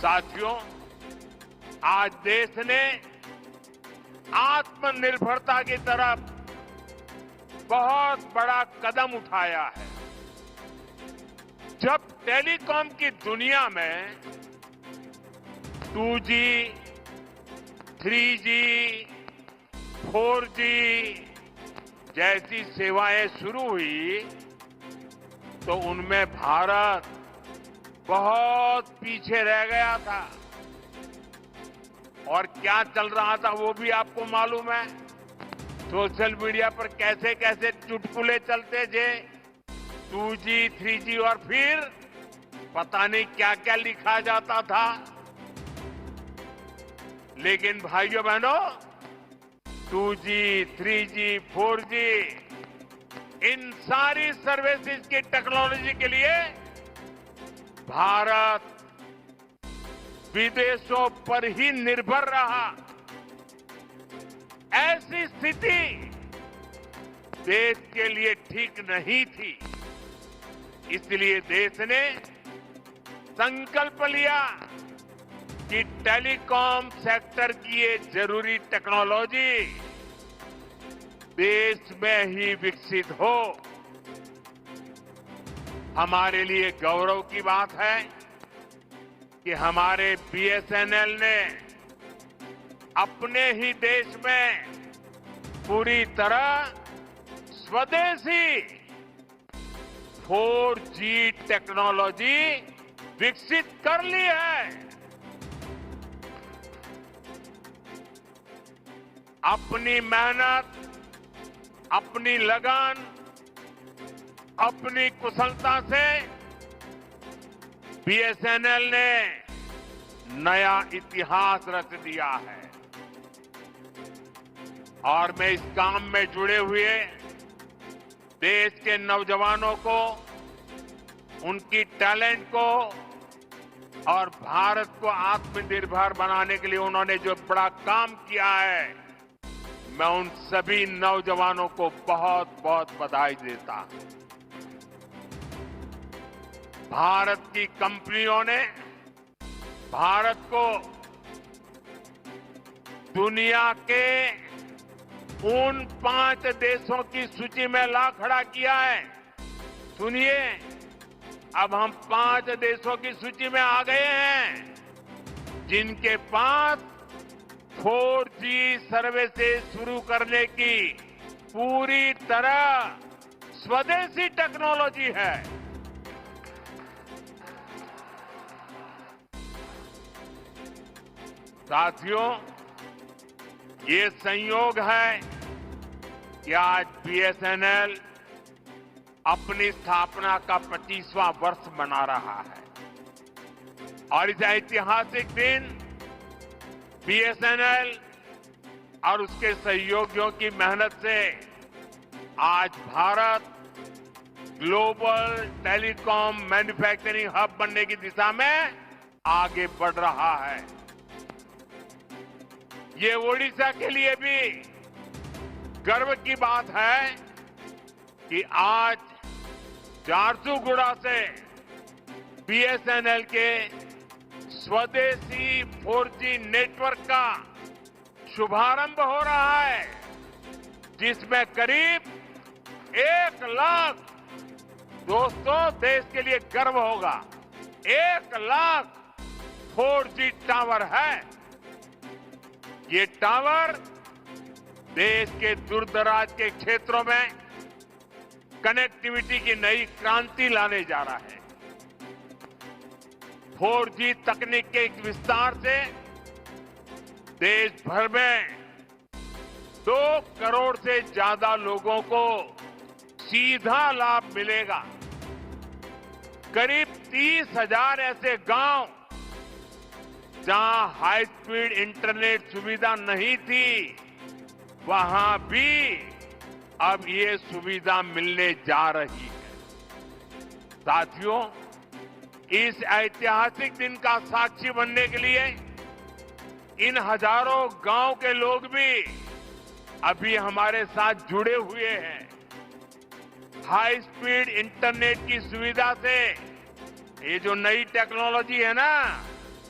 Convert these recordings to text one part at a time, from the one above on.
साथियों, आज देश ने आत्मनिर्भरता की तरफ बहुत बड़ा कदम उठाया है। जब टेलीकॉम की दुनिया में 2G, 3G, 4G जैसी सेवाएं शुरू हुई तो उनमें भारत बहुत पीछे रह गया था। और क्या चल रहा था वो भी आपको मालूम है। सोशल मीडिया पर कैसे कैसे चुटकुले चलते थे, 2G, 3G और फिर पता नहीं क्या क्या लिखा जाता था। लेकिन भाइयों बहनों, 2G, 3G, 4G इन सारी सर्विसेज की टेक्नोलॉजी के लिए भारत विदेशों पर ही निर्भर रहा। ऐसी स्थिति देश के लिए ठीक नहीं थी। इसलिए देश ने संकल्प लिया कि टेलीकॉम सेक्टर की ये जरूरी टेक्नोलॉजी देश में ही विकसित हो। हमारे लिए गौरव की बात है कि हमारे BSNL ने अपने ही देश में पूरी तरह स्वदेशी 4G टेक्नोलॉजी विकसित कर ली है। अपनी मेहनत, अपनी लगन, अपनी कुशलता से BSNL ने नया इतिहास रच दिया है। और मैं इस काम में जुड़े हुए देश के नौजवानों को, उनकी टैलेंट को और भारत को आत्मनिर्भर बनाने के लिए उन्होंने जो बड़ा काम किया है, मैं उन सभी नौजवानों को बहुत बहुत बधाई देता हूं। भारत की कंपनियों ने भारत को दुनिया के उन 5 देशों की सूची में ला खड़ा किया है। सुनिए, अब हम 5 देशों की सूची में आ गए हैं जिनके पास 4G सर्विसेज शुरू करने की पूरी तरह स्वदेशी टेक्नोलॉजी है। साथियों, ये संयोग है कि आज BSNL अपनी स्थापना का 25वां वर्ष मना रहा है। और इस ऐतिहासिक दिन BSNL और उसके सहयोगियों की मेहनत से आज Bharat global telecom manufacturing hub बनने की दिशा में आगे बढ़ रहा है। ये ओडिशा के लिए भी गर्व की बात है कि आज झारसुगुड़ा से BSNL के स्वदेशी 4G नेटवर्क का शुभारंभ हो रहा है, जिसमें करीब 1 लाख, दोस्तों देश के लिए गर्व होगा, 1 लाख 4G टावर है। ये टावर देश के दूरदराज के क्षेत्रों में कनेक्टिविटी की नई क्रांति लाने जा रहा है। 4G तकनीक के इस विस्तार से देश भर में 2 करोड़ से ज्यादा लोगों को सीधा लाभ मिलेगा। करीब 30,000 ऐसे गांव जहां हाई स्पीड इंटरनेट सुविधा नहीं थी, वहां भी अब ये सुविधा मिलने जा रही है। साथियों, इस ऐतिहासिक दिन का साक्षी बनने के लिए इन हजारों गांव के लोग भी अभी हमारे साथ जुड़े हुए हैं। हाई स्पीड इंटरनेट की सुविधा से ये जो नई टेक्नोलॉजी है ना,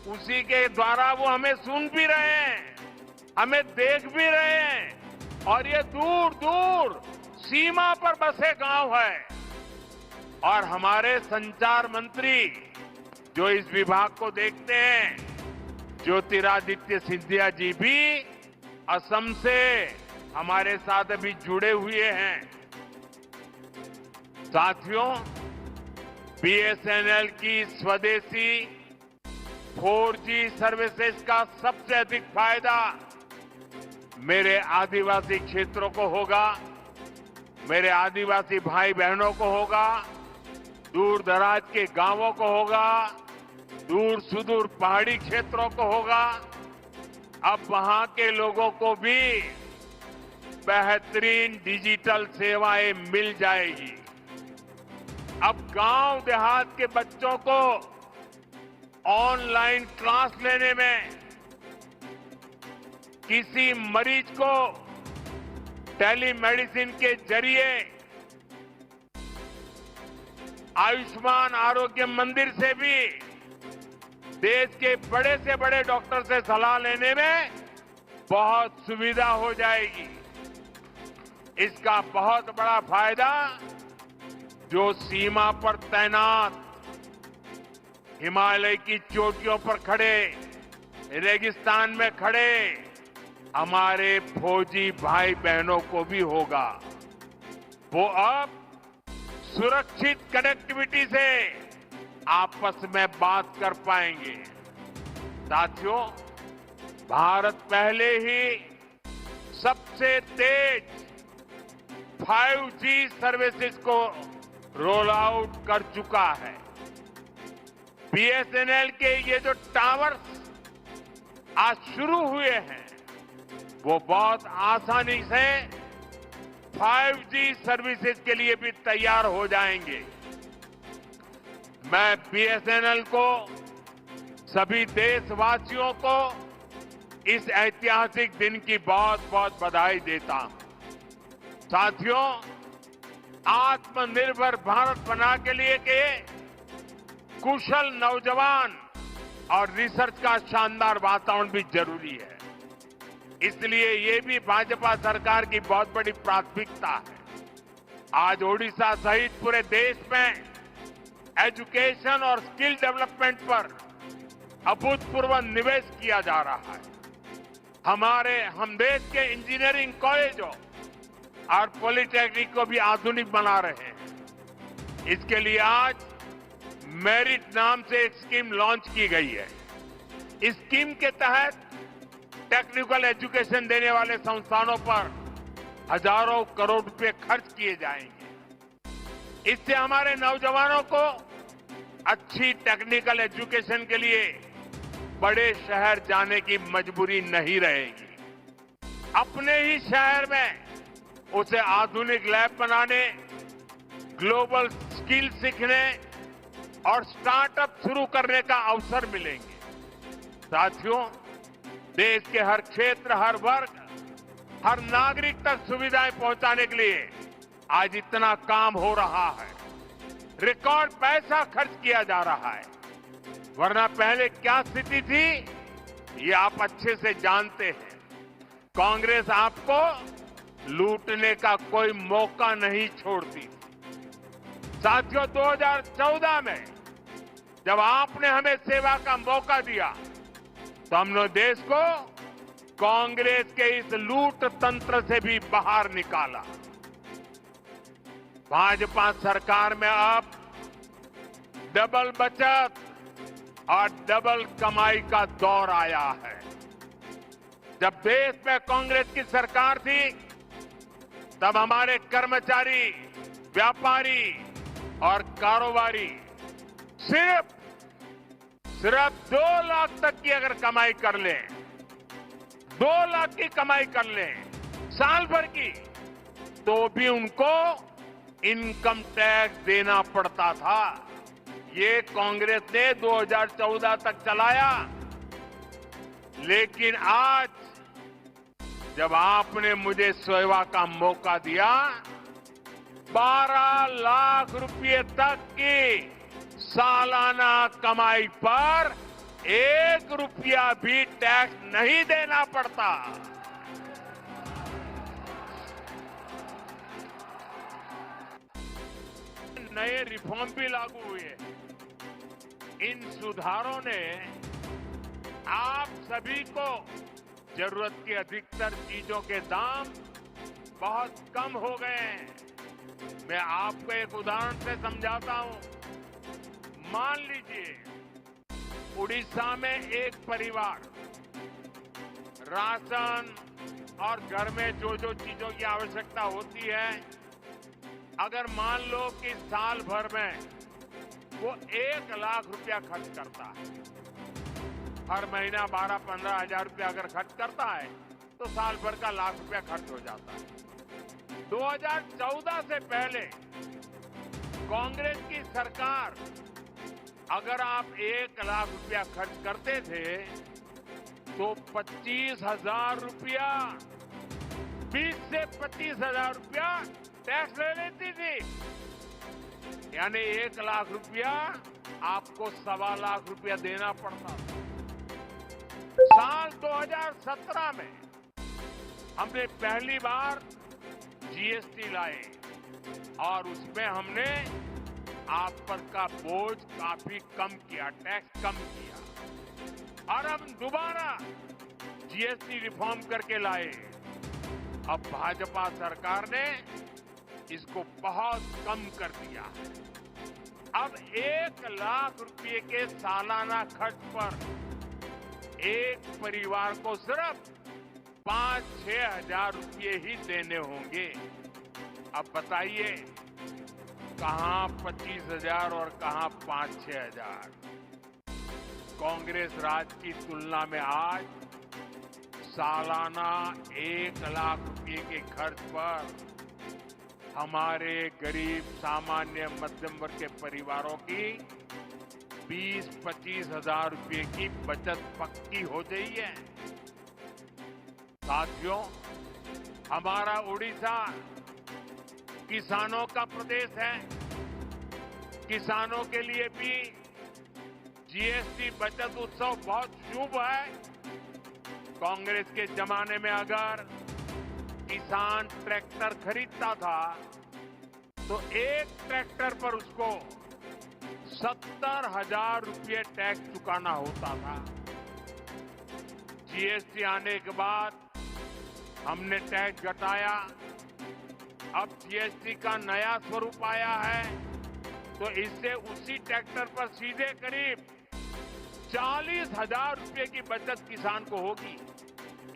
उसी के द्वारा वो हमें सुन भी रहे हैं, हमें देख भी रहे हैं। और ये दूर दूर सीमा पर बसे गांव है। और हमारे संचार मंत्री जो इस विभाग को देखते हैं, ज्योतिरादित्य सिंधिया जी भी असम से हमारे साथ अभी जुड़े हुए हैं। साथियों, बीएसएनएल की स्वदेशी 4G सर्विसेज का सबसे अधिक फायदा मेरे आदिवासी क्षेत्रों को होगा, मेरे आदिवासी भाई बहनों को होगा, दूर दराज के गांवों को होगा, दूर सुदूर पहाड़ी क्षेत्रों को होगा। अब वहां के लोगों को भी बेहतरीन डिजिटल सेवाएं मिल जाएगी। अब गांव देहात के बच्चों को ऑनलाइन क्लास लेने में, किसी मरीज को टेलीमेडिसिन के जरिए आयुष्मान आरोग्य मंदिर से भी देश के बड़े से बड़े डॉक्टर से सलाह लेने में बहुत सुविधा हो जाएगी। इसका बहुत बड़ा फायदा जो सीमा पर तैनात, हिमालय की चोटियों पर खड़े, रेगिस्तान में खड़े हमारे फौजी भाई बहनों को भी होगा। वो अब सुरक्षित कनेक्टिविटी से आपस में बात कर पाएंगे। साथियों, भारत पहले ही सबसे तेज 5G सर्विसेज को रोल आउट कर चुका है। बीएसएनएल के ये जो टावर्स आज शुरू हुए हैं, वो बहुत आसानी से 5G सर्विसेज के लिए भी तैयार हो जाएंगे। मैं बीएसएनएल को, सभी देशवासियों को इस ऐतिहासिक दिन की बहुत बहुत बधाई देता हूं। साथियों, आत्मनिर्भर भारत बना के लिए के कुशल नौजवान और रिसर्च का शानदार वातावरण भी जरूरी है। इसलिए ये भी भाजपा सरकार की बहुत बड़ी प्राथमिकता है। आज ओडिशा सहित पूरे देश में एजुकेशन और स्किल डेवलपमेंट पर अभूतपूर्व निवेश किया जा रहा है। हम देश के इंजीनियरिंग कॉलेजों और पॉलिटेक्निक को भी आधुनिक बना रहे हैं। इसके लिए आज मेरिट नाम से एक स्कीम लॉन्च की गई है। इस स्कीम के तहत टेक्निकल एजुकेशन देने वाले संस्थानों पर हजारों करोड़ रुपए खर्च किए जाएंगे। इससे हमारे नौजवानों को अच्छी टेक्निकल एजुकेशन के लिए बड़े शहर जाने की मजबूरी नहीं रहेगी। अपने ही शहर में उसे आधुनिक लैब बनाने, ग्लोबल स्किल सीखने और स्टार्टअप शुरू करने का अवसर मिलेंगे। साथियों, देश के हर क्षेत्र, हर वर्ग, हर नागरिक तक सुविधाएं पहुंचाने के लिए आज इतना काम हो रहा है। रिकॉर्ड पैसा खर्च किया जा रहा है। वरना पहले क्या स्थिति थी, ये आप अच्छे से जानते हैं। कांग्रेस आपको लूटने का कोई मौका नहीं छोड़ती। साथियों, 2014 में जब आपने हमें सेवा का मौका दिया तो हमने देश को कांग्रेस के इस लूट तंत्र से भी बाहर निकाला। भाजपा सरकार में अब डबल बचत और डबल कमाई का दौर आया है। जब देश में कांग्रेस की सरकार थी, तब हमारे कर्मचारी, व्यापारी और कारोबारी सिर्फ 2 लाख तक की अगर कमाई कर लें, 2 लाख की कमाई कर लें साल भर की, तो भी उनको इनकम टैक्स देना पड़ता था। ये कांग्रेस ने 2014 तक चलाया। लेकिन आज जब आपने मुझे सेवा का मौका दिया, 12 लाख रुपए तक की सालाना कमाई पर एक रुपया भी टैक्स नहीं देना पड़ता। नए रिफॉर्म भी लागू हुए। इन सुधारों ने आप सभी को जरूरत की अधिकतर चीजों के दाम बहुत कम हो गए हैं। मैं आपको एक उदाहरण से समझाता हूं। मान लीजिए उड़ीसा में एक परिवार राशन और घर में जो जो चीजों की आवश्यकता होती है, अगर मान लो कि साल भर में वो 1 लाख रुपया खर्च करता है, हर महीना 12-15 हजार रुपया अगर खर्च करता है तो साल भर का 1 लाख रुपया खर्च हो जाता है। 2014 से पहले कांग्रेस की सरकार, अगर आप 1 लाख रुपया खर्च करते थे तो 25,000 रुपया, 20 से 25,000 रुपया टैक्स ले लेती थी। यानी 1 लाख रुपया आपको 1.25 लाख रुपया देना पड़ता था। साल 2017 में हमने पहली बार जीएसटी लाए और उसमें हमने आप पर का बोझ काफी कम किया, टैक्स कम किया। और हम दोबारा जीएसटी रिफॉर्म करके लाए। अब भाजपा सरकार ने इसको बहुत कम कर दिया। अब 1 लाख रुपए के सालाना खर्च पर एक परिवार को सिर्फ 5-6 हजार रुपये ही देने होंगे। अब बताइए कहां 25,000 और कहां 5-6 हजार। कांग्रेस राज की तुलना में आज सालाना 1 लाख रुपए के खर्च पर हमारे गरीब सामान्य मध्यम वर्ग के परिवारों की 20-25 हजार रुपए की बचत पक्की हो गई है। साथियों, हमारा उड़ीसा किसानों का प्रदेश है। किसानों के लिए भी जीएसटी बचत उत्सव बहुत शुभ है। कांग्रेस के जमाने में अगर किसान ट्रैक्टर खरीदता था तो एक ट्रैक्टर पर उसको 70,000 रुपये टैक्स चुकाना होता था। जीएसटी आने के बाद हमने टैक्स घटाया। अब जीएसटी का नया स्वरूप आया है तो इससे उसी ट्रैक्टर पर सीधे करीब 40,000 रुपये की बचत किसान को होगी।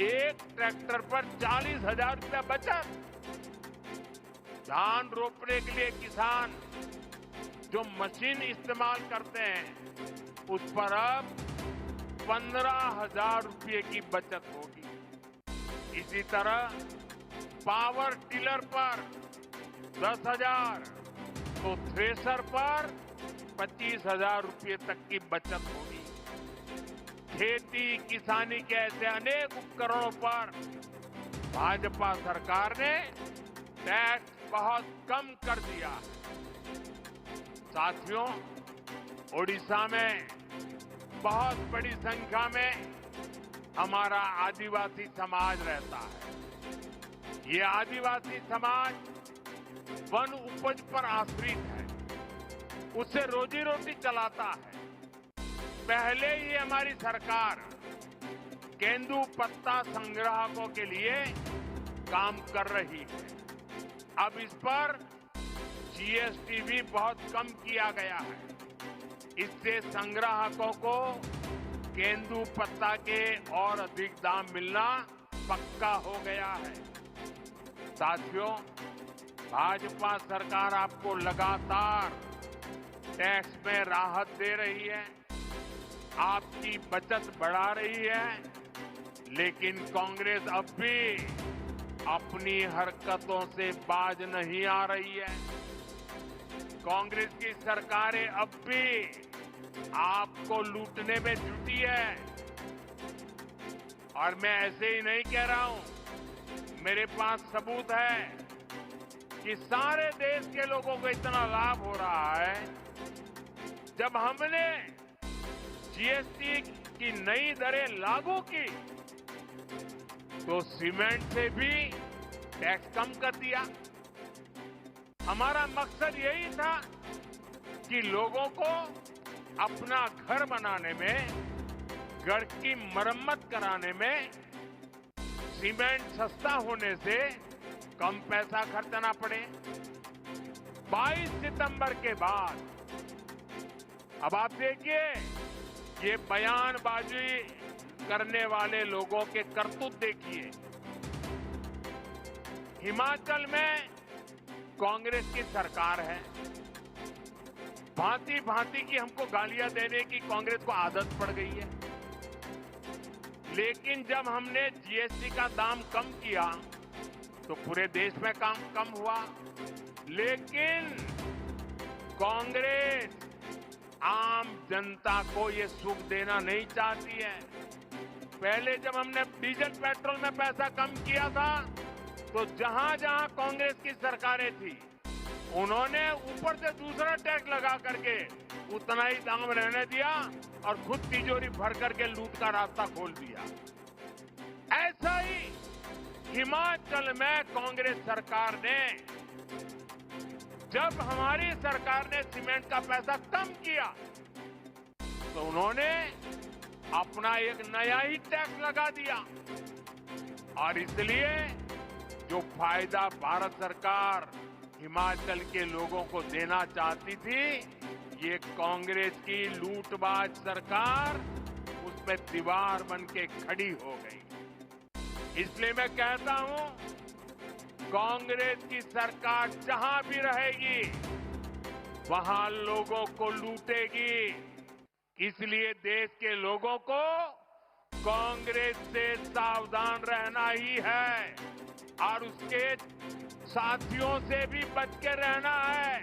एक ट्रैक्टर पर 40,000 रुपया बचत। धान रोपने के लिए किसान जो मशीन इस्तेमाल करते हैं उस पर अब 15,000 रुपये की बचत होगी। इसी तरह पावर टिलर पर 10,000 तो थ्रेसर पर 25,000 रुपये तक की बचत होगी। खेती किसानी के ऐसे अनेक उपकरणों पर भाजपा सरकार ने टैक्स बहुत कम कर दिया। साथियों, ओडिशा में बहुत बड़ी संख्या में हमारा आदिवासी समाज रहता है। ये आदिवासी समाज वन उपज पर आश्रित है, उससे रोजी रोटी चलाता है। पहले ही हमारी सरकार केंदू पत्ता संग्राहकों के लिए काम कर रही है। अब इस पर जीएसटी भी बहुत कम किया गया है। इससे संग्राहकों को केंदू पत्ता के और अधिक दाम मिलना पक्का हो गया है। साथियों, भाजपा सरकार आपको लगातार टैक्स में राहत दे रही है, आपकी बचत बढ़ा रही है, लेकिन कांग्रेस अब भी अपनी हरकतों से बाज नहीं आ रही है। कांग्रेस की सरकारें अब भी आपको लूटने में जुटी है। और मैं ऐसे ही नहीं कह रहा हूं, मेरे पास सबूत है कि सारे देश के लोगों को इतना लाभ हो रहा है। जब हमने जीएसटी की नई दरें लागू की तो सीमेंट से भी टैक्स कम कर दिया। हमारा मकसद यही था कि लोगों को अपना घर बनाने में, घर की मरम्मत कराने में सीमेंट सस्ता होने से कम पैसा खर्चना पड़े। 22 सितंबर के बाद अब आप देखिए, ये बयानबाजी करने वाले लोगों के करतूत देखिए। हिमाचल में कांग्रेस की सरकार है, भांति भांति की हमको गालियां देने की कांग्रेस को आदत पड़ गई है। लेकिन जब हमने जीएसटी का दाम कम किया तो पूरे देश में काम कम हुआ। लेकिन कांग्रेस आम जनता को ये सुख देना नहीं चाहती है। पहले जब हमने डीजल पेट्रोल में पैसा कम किया था तो जहां जहां कांग्रेस की सरकारें थी उन्होंने ऊपर से दूसरा टैक्स लगा करके उतना ही दाम रहने दिया और खुद तिजोरी भर करके लूट का रास्ता खोल दिया। ऐसा ही हिमाचल में कांग्रेस सरकार ने, जब हमारी सरकार ने सीमेंट का पैसा कम किया तो उन्होंने अपना एक नया ही टैक्स लगा दिया। और इसलिए जो फायदा भारत सरकार हिमाचल के लोगों को देना चाहती थी, ये कांग्रेस की लूटबाज सरकार उस पे दीवार बन के खड़ी हो गई। इसलिए मैं कहता हूं, कांग्रेस की सरकार जहां भी रहेगी वहां लोगों को लूटेगी। इसलिए देश के लोगों को कांग्रेस से सावधान रहना ही है और उसके साथियों से भी बच के रहना है।